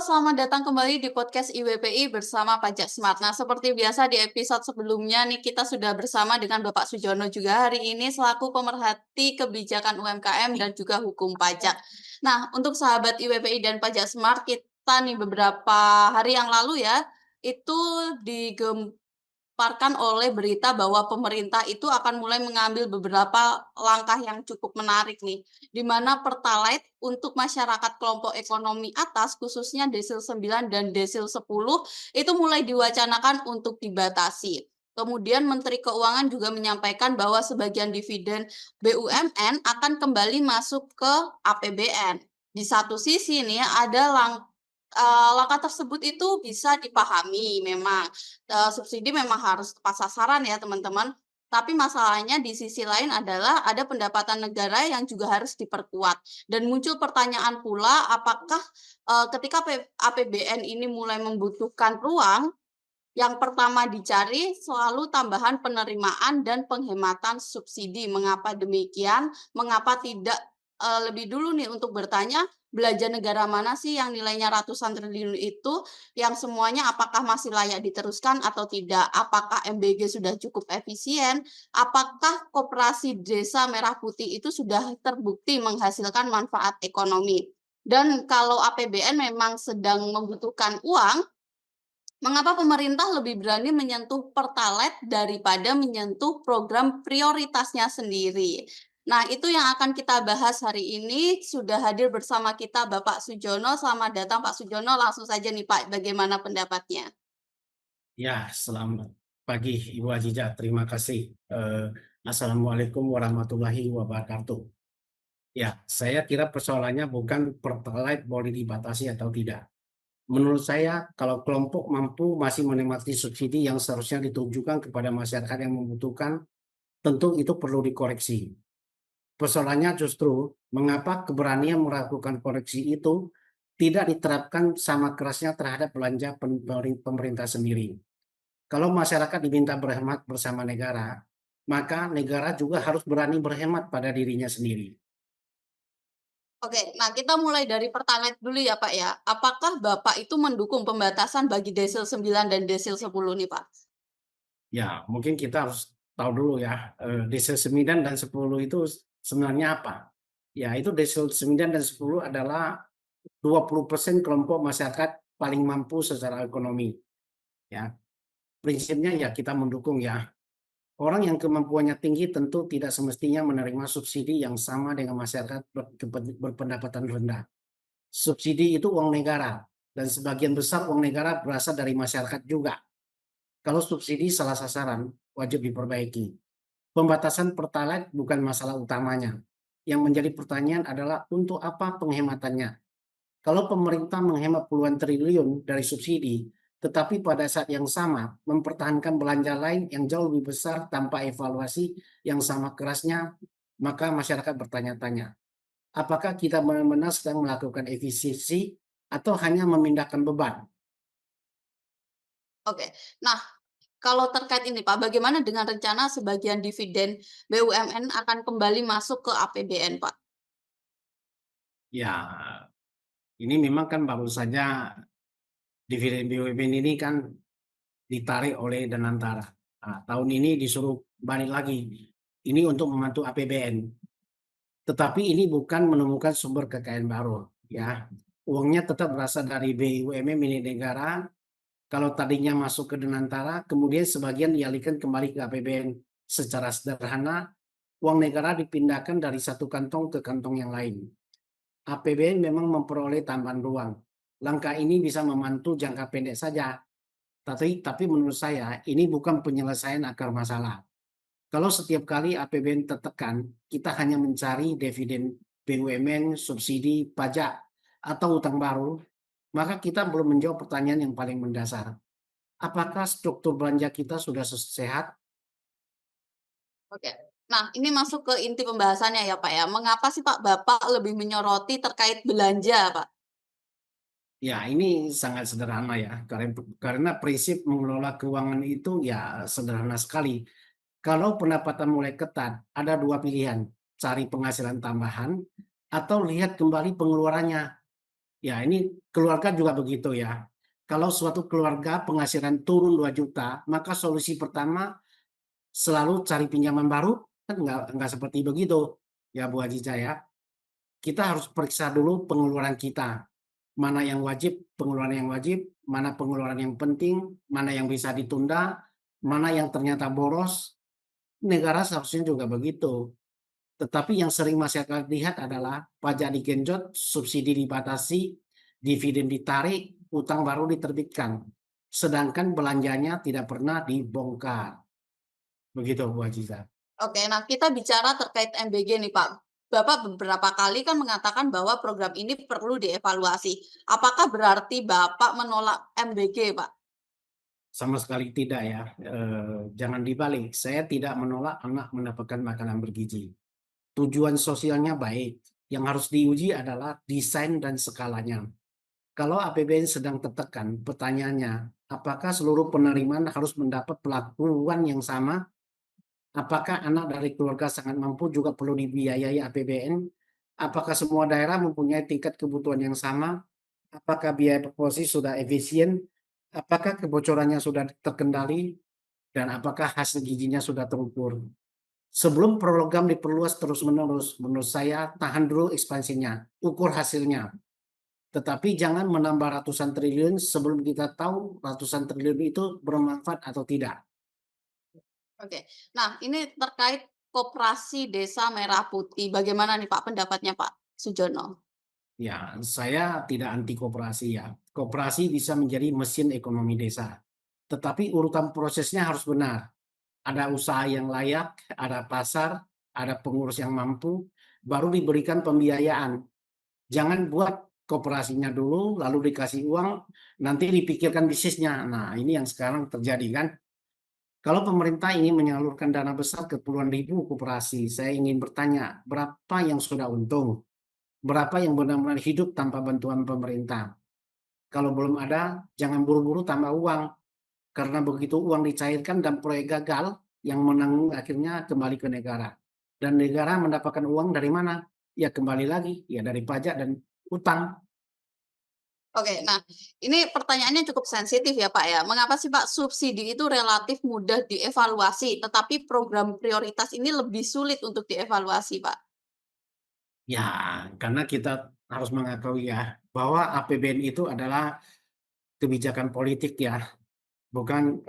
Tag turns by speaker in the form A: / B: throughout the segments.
A: selamat datang kembali di podcast IWPI bersama Pajak Smart. Nah, seperti biasa di episode sebelumnya nih kita sudah bersama dengan Bapak Sujono juga hari ini selaku pemerhati kebijakan UMKM dan juga hukum pajak. Nah, untuk sahabat IWPI dan Pajak Smart, kita nih beberapa hari yang lalu ya, itu digemparkan oleh berita bahwa pemerintah itu akan mulai mengambil beberapa langkah yang cukup menarik nih, di mana Pertalite untuk masyarakat kelompok ekonomi atas, khususnya desil 9 dan desil 10, itu mulai diwacanakan untuk dibatasi. Kemudian Menteri Keuangan juga menyampaikan bahwa sebagian dividen BUMN akan kembali masuk ke APBN. Di satu sisi nih ada langkah tersebut itu bisa dipahami memang, subsidi memang harus tepat sasaran ya teman-teman, tapi masalahnya di sisi lain adalah ada pendapatan negara yang juga harus diperkuat dan muncul pertanyaan pula apakah, ketika APBN ini mulai membutuhkan ruang, yang pertama dicari selalu tambahan penerimaan dan penghematan subsidi. Mengapa demikian? Mengapa tidak, lebih dulu nih untuk bertanya, belanja negara mana sih yang nilainya ratusan triliun itu, yang semuanya apakah masih layak diteruskan atau tidak? Apakah MBG sudah cukup efisien? Apakah koperasi desa merah putih itu sudah terbukti menghasilkan manfaat ekonomi? Dan kalau APBN memang sedang membutuhkan uang, mengapa pemerintah lebih berani menyentuh Pertalite daripada menyentuh program prioritasnya sendiri? Nah, itu yang akan kita bahas hari ini. Sudah hadir bersama kita Bapak Sujono. Selamat datang Pak Sujono. Langsung saja nih Pak, bagaimana pendapatnya?
B: Ya, selamat pagi Ibu Aziza, terima kasih. Assalamualaikum warahmatullahi wabarakatuh. Ya, saya kira persoalannya bukan Pertalite boleh dibatasi atau tidak. Menurut saya, kalau kelompok mampu masih menikmati subsidi yang seharusnya ditujukan kepada masyarakat yang membutuhkan, tentu itu perlu dikoreksi. Persoalannya justru mengapa keberanian melakukan koreksi itu tidak diterapkan sama kerasnya terhadap belanja pemerintah sendiri. Kalau masyarakat diminta berhemat bersama negara, maka negara juga harus berani berhemat pada dirinya sendiri.
A: Oke, nah kita mulai dari Pertalite dulu ya Pak ya. Apakah Bapak itu mendukung pembatasan bagi desil 9 dan desil 10 nih Pak?
B: Ya, mungkin kita harus tahu dulu ya, desil 9 dan 10 itu sebenarnya apa? Ya, itu desil 9 dan 10 adalah 20% kelompok masyarakat paling mampu secara ekonomi, ya. Prinsipnya ya kita mendukung ya. Orang yang kemampuannya tinggi tentu tidak semestinya menerima subsidi yang sama dengan masyarakat berpendapatan rendah. Subsidi itu uang negara, dan sebagian besar uang negara berasal dari masyarakat juga. Kalau subsidi salah sasaran, wajib diperbaiki. Pembatasan Pertalite bukan masalah utamanya. Yang menjadi pertanyaan adalah untuk apa penghematannya? Kalau pemerintah menghemat puluhan triliun dari subsidi, tetapi pada saat yang sama mempertahankan belanja lain yang jauh lebih besar tanpa evaluasi yang sama kerasnya, maka masyarakat bertanya-tanya, apakah kita benar-benar sedang melakukan efisiensi atau hanya memindahkan beban?
A: Oke. Nah, kalau terkait ini Pak, bagaimana dengan rencana sebagian dividen BUMN akan kembali masuk ke APBN Pak?
B: Ya, ini memang kan baru saja dividen BUMN ini kan ditarik oleh Danantara. Nah, tahun ini disuruh balik lagi. Ini untuk membantu APBN. Tetapi ini bukan menemukan sumber kekayaan baru, ya. Uangnya tetap berasal dari BUMN milik negara. Kalau tadinya masuk ke Danantara, kemudian sebagian dialihkan kembali ke APBN. Secara sederhana, uang negara dipindahkan dari satu kantong ke kantong yang lain. APBN memang memperoleh tambahan ruang. Langkah ini bisa membantu jangka pendek saja, tapi menurut saya ini bukan penyelesaian akar masalah. Kalau setiap kali APBN tertekan, kita hanya mencari dividen BUMN, subsidi, pajak, atau utang baru, maka kita belum menjawab pertanyaan yang paling mendasar. Apakah struktur belanja kita sudah sehat?
A: Oke. Nah, ini masuk ke inti pembahasannya ya, Pak, ya. Mengapa sih, Pak, Bapak lebih menyoroti terkait belanja, Pak?
B: Ya, ini sangat sederhana ya, karena prinsip mengelola keuangan itu ya sederhana sekali. Kalau pendapatan mulai ketat, ada dua pilihan, cari penghasilan tambahan atau lihat kembali pengeluarannya. Ya, ini keluarga juga begitu ya. Kalau suatu keluarga penghasilan turun 2 juta, maka solusi pertama selalu cari pinjaman baru? Kan nggak seperti begitu, ya Bu Aziza ya. Kita harus periksa dulu pengeluaran kita, mana yang wajib, pengeluaran yang wajib, mana pengeluaran yang penting, mana yang bisa ditunda, mana yang ternyata boros. Negara seharusnya juga begitu. Tetapi yang sering masyarakat lihat adalah pajak digenjot, subsidi dibatasi, dividen ditarik, utang baru diterbitkan. Sedangkan belanjanya tidak pernah dibongkar. Begitu Bu Aziza.
A: Oke, nah kita bicara terkait MBG nih Pak. Bapak beberapa kali kan mengatakan bahwa program ini perlu dievaluasi. Apakah berarti Bapak menolak MBG, Pak?
B: Sama sekali tidak ya, jangan dibalik, saya tidak menolak anak mendapatkan makanan bergizi. Tujuan sosialnya baik, yang harus diuji adalah desain dan skalanya. Kalau APBN sedang tertekan, pertanyaannya, apakah seluruh penerimaan harus mendapat perlakuan yang sama? Apakah anak dari keluarga sangat mampu juga perlu dibiayai APBN? Apakah semua daerah mempunyai tingkat kebutuhan yang sama? Apakah biaya proporsi sudah efisien? Apakah kebocorannya sudah terkendali? Dan apakah hasil gizinya sudah terukur? Sebelum program diperluas terus-menerus, menurut saya tahan dulu ekspansinya, ukur hasilnya. Tetapi jangan menambah ratusan triliun sebelum kita tahu ratusan triliun itu bermanfaat atau tidak.
A: Oke. Nah, ini terkait Koperasi Desa Merah Putih. Bagaimana nih Pak pendapatnya Pak Sujono?
B: Ya, saya tidak anti koperasi ya. Koperasi bisa menjadi mesin ekonomi desa. Tetapi urutan prosesnya harus benar. Ada usaha yang layak, ada pasar, ada pengurus yang mampu, baru diberikan pembiayaan. Jangan buat koperasinya dulu, lalu dikasih uang, nanti dipikirkan bisnisnya. Nah, ini yang sekarang terjadi kan. Kalau pemerintah ingin menyalurkan dana besar ke puluhan ribu koperasi, saya ingin bertanya, berapa yang sudah untung? Berapa yang benar-benar hidup tanpa bantuan pemerintah? Kalau belum ada, jangan buru-buru tambah uang. Karena begitu uang dicairkan dan proyek gagal, yang menanggung akhirnya kembali ke negara. Dan negara mendapatkan uang dari mana? Ya kembali lagi, ya dari pajak dan utang.
A: Oke, nah ini pertanyaannya cukup sensitif ya Pak ya. Mengapa sih Pak subsidi itu relatif mudah dievaluasi, tetapi program prioritas ini lebih sulit untuk dievaluasi Pak?
B: Ya, karena kita harus mengakui ya, bahwa APBN itu adalah kebijakan politik ya, bukan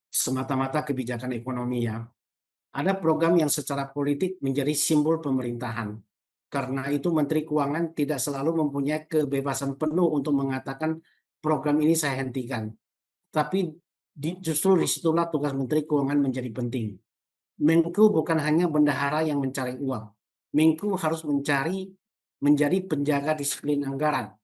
B: semata-mata kebijakan ekonomi ya. Ada program yang secara politik menjadi simbol pemerintahan. Karena itu Menteri Keuangan tidak selalu mempunyai kebebasan penuh untuk mengatakan program ini saya hentikan. Tapi justru disitulah tugas Menteri Keuangan menjadi penting. Menku bukan hanya bendahara yang mencari uang. Menku harus menjadi penjaga disiplin anggaran.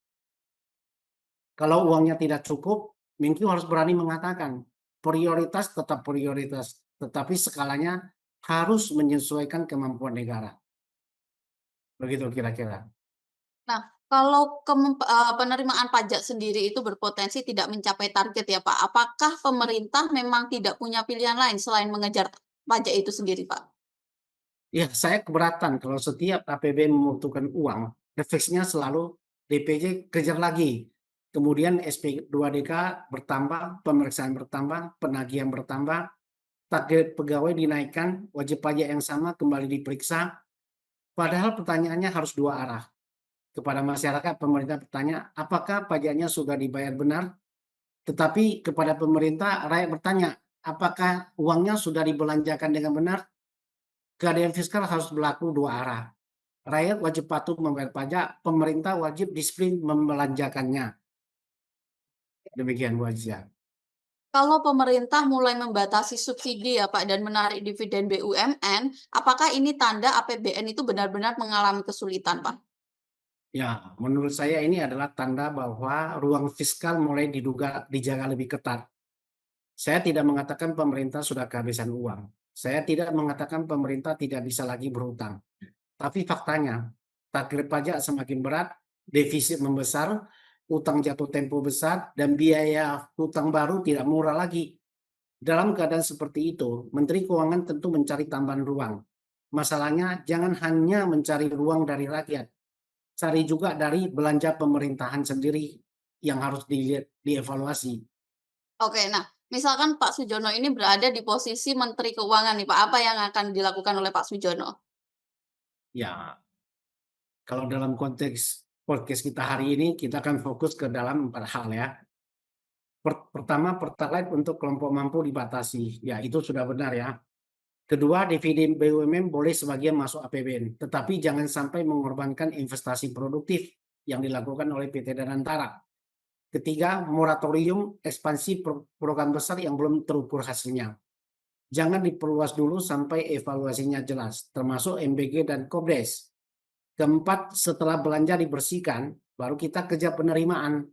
B: Kalau uangnya tidak cukup, Menku harus berani mengatakan prioritas tetap prioritas, tetapi skalanya harus menyesuaikan kemampuan negara. Begitu kira-kira.
A: Nah, kalau penerimaan pajak sendiri itu berpotensi tidak mencapai target ya Pak, apakah pemerintah memang tidak punya pilihan lain selain mengejar pajak itu sendiri Pak?
B: Ya, saya keberatan kalau setiap APBN membutuhkan uang, refleksnya selalu DPJ kejar lagi. Kemudian SP2DK bertambah, pemeriksaan bertambah, penagihan bertambah, target pegawai dinaikkan, wajib pajak yang sama kembali diperiksa. Padahal pertanyaannya harus dua arah. Kepada masyarakat, pemerintah bertanya, apakah pajaknya sudah dibayar benar? Tetapi kepada pemerintah, rakyat bertanya, apakah uangnya sudah dibelanjakan dengan benar? Keadilan fiskal harus berlaku dua arah. Rakyat wajib patuh membayar pajak, pemerintah wajib disiplin membelanjakannya. Demikian Bu Aziza.
A: Kalau pemerintah mulai membatasi subsidi ya Pak dan menarik dividen BUMN, apakah ini tanda APBN itu benar-benar mengalami kesulitan Pak?
B: Ya, menurut saya ini adalah tanda bahwa ruang fiskal mulai dijaga lebih ketat. Saya tidak mengatakan pemerintah sudah kehabisan uang. Saya tidak mengatakan pemerintah tidak bisa lagi berhutang. Tapi faktanya, target pajak semakin berat, defisit membesar, utang jatuh tempo besar, dan biaya hutang baru tidak murah lagi. Dalam keadaan seperti itu, Menteri Keuangan tentu mencari tambahan ruang. Masalahnya, jangan hanya mencari ruang dari rakyat. cari juga dari belanja pemerintahan sendiri yang harus dilihat, dievaluasi.
A: Oke, nah misalkan Pak Sujono ini berada di posisi Menteri Keuangan nih Pak, apa yang akan dilakukan oleh Pak Sujono?
B: Ya, kalau dalam konteks podcast kita hari ini, kita akan fokus ke dalam 4 hal ya. Pertama, pertalite untuk kelompok mampu dibatasi, ya itu sudah benar ya. Kedua, dividen BUMN boleh sebagian masuk APBN, tetapi jangan sampai mengorbankan investasi produktif yang dilakukan oleh PT Danantara. Ketiga, moratorium ekspansi program besar yang belum terukur hasilnya. Jangan diperluas dulu sampai evaluasinya jelas, termasuk MBG dan Kobdes. Keempat, setelah belanja dibersihkan, baru kita kejar penerimaan.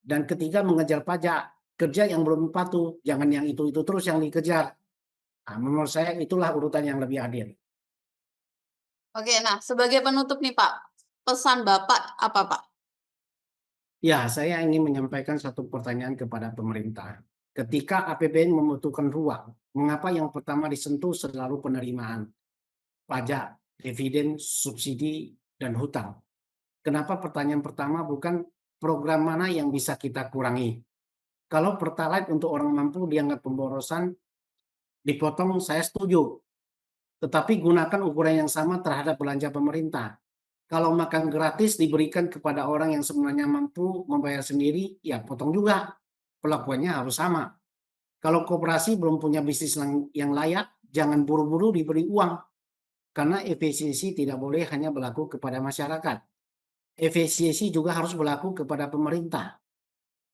B: Dan ketiga, mengejar pajak. Kerja yang belum patuh, jangan yang itu terus yang dikejar. Nah, menurut saya itulah urutan yang lebih adil.
A: Oke, nah sebagai penutup nih Pak, pesan Bapak apa Pak?
B: Ya, saya ingin menyampaikan satu pertanyaan kepada pemerintah. Ketika APBN membutuhkan ruang, mengapa yang pertama disentuh selalu penerimaan, pajak, dividen, subsidi, dan hutang? Kenapa pertanyaan pertama bukan program mana yang bisa kita kurangi? Kalau Pertalite untuk orang mampu dianggap pemborosan, dipotong saya setuju. Tetapi gunakan ukuran yang sama terhadap belanja pemerintah. Kalau makan gratis diberikan kepada orang yang sebenarnya mampu membayar sendiri, ya potong juga. Perlakuannya harus sama. Kalau koperasi belum punya bisnis yang layak, jangan buru-buru diberi uang. Karena efisiensi tidak boleh hanya berlaku kepada masyarakat. Efisiensi juga harus berlaku kepada pemerintah.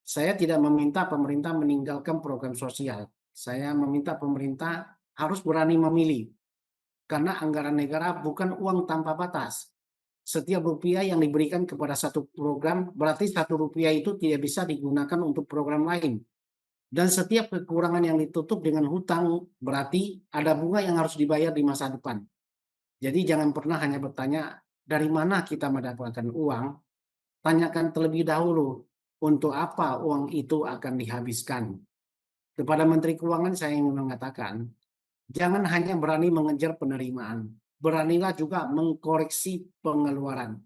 B: Saya tidak meminta pemerintah meninggalkan program sosial. Saya meminta pemerintah harus berani memilih. Karena anggaran negara bukan uang tanpa batas. Setiap rupiah yang diberikan kepada satu program, berarti satu rupiah itu tidak bisa digunakan untuk program lain. Dan setiap kekurangan yang ditutup dengan hutang, berarti ada bunga yang harus dibayar di masa depan. Jadi jangan pernah hanya bertanya, dari mana kita mendapatkan uang, tanyakan terlebih dahulu, untuk apa uang itu akan dihabiskan. Kepada Menteri Keuangan saya ingin mengatakan, jangan hanya berani mengejar penerimaan, beranilah juga mengkoreksi pengeluaran.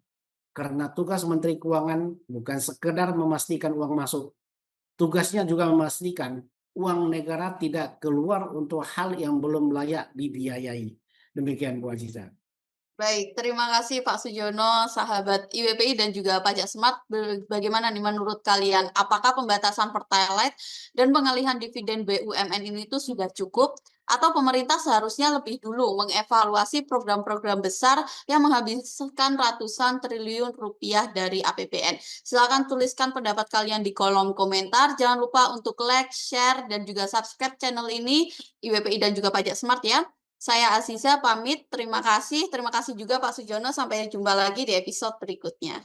B: Karena tugas Menteri Keuangan bukan sekedar memastikan uang masuk, tugasnya juga memastikan uang negara tidak keluar untuk hal yang belum layak dibiayai. Demikian Bu Aziza.
A: Baik, terima kasih Pak Sujono, sahabat IWPI dan juga Pajak Smart. Bagaimana nih menurut kalian? Apakah pembatasan Pertalite dan pengalihan dividen BUMN ini tuh sudah cukup? Atau pemerintah seharusnya lebih dulu mengevaluasi program-program besar yang menghabiskan ratusan triliun rupiah dari APBN? Silakan tuliskan pendapat kalian di kolom komentar. Jangan lupa untuk like, share, dan juga subscribe channel ini, IWPI dan juga Pajak Smart ya. Saya Aziza pamit, terima kasih juga Pak Sujono, sampai jumpa lagi di episode berikutnya.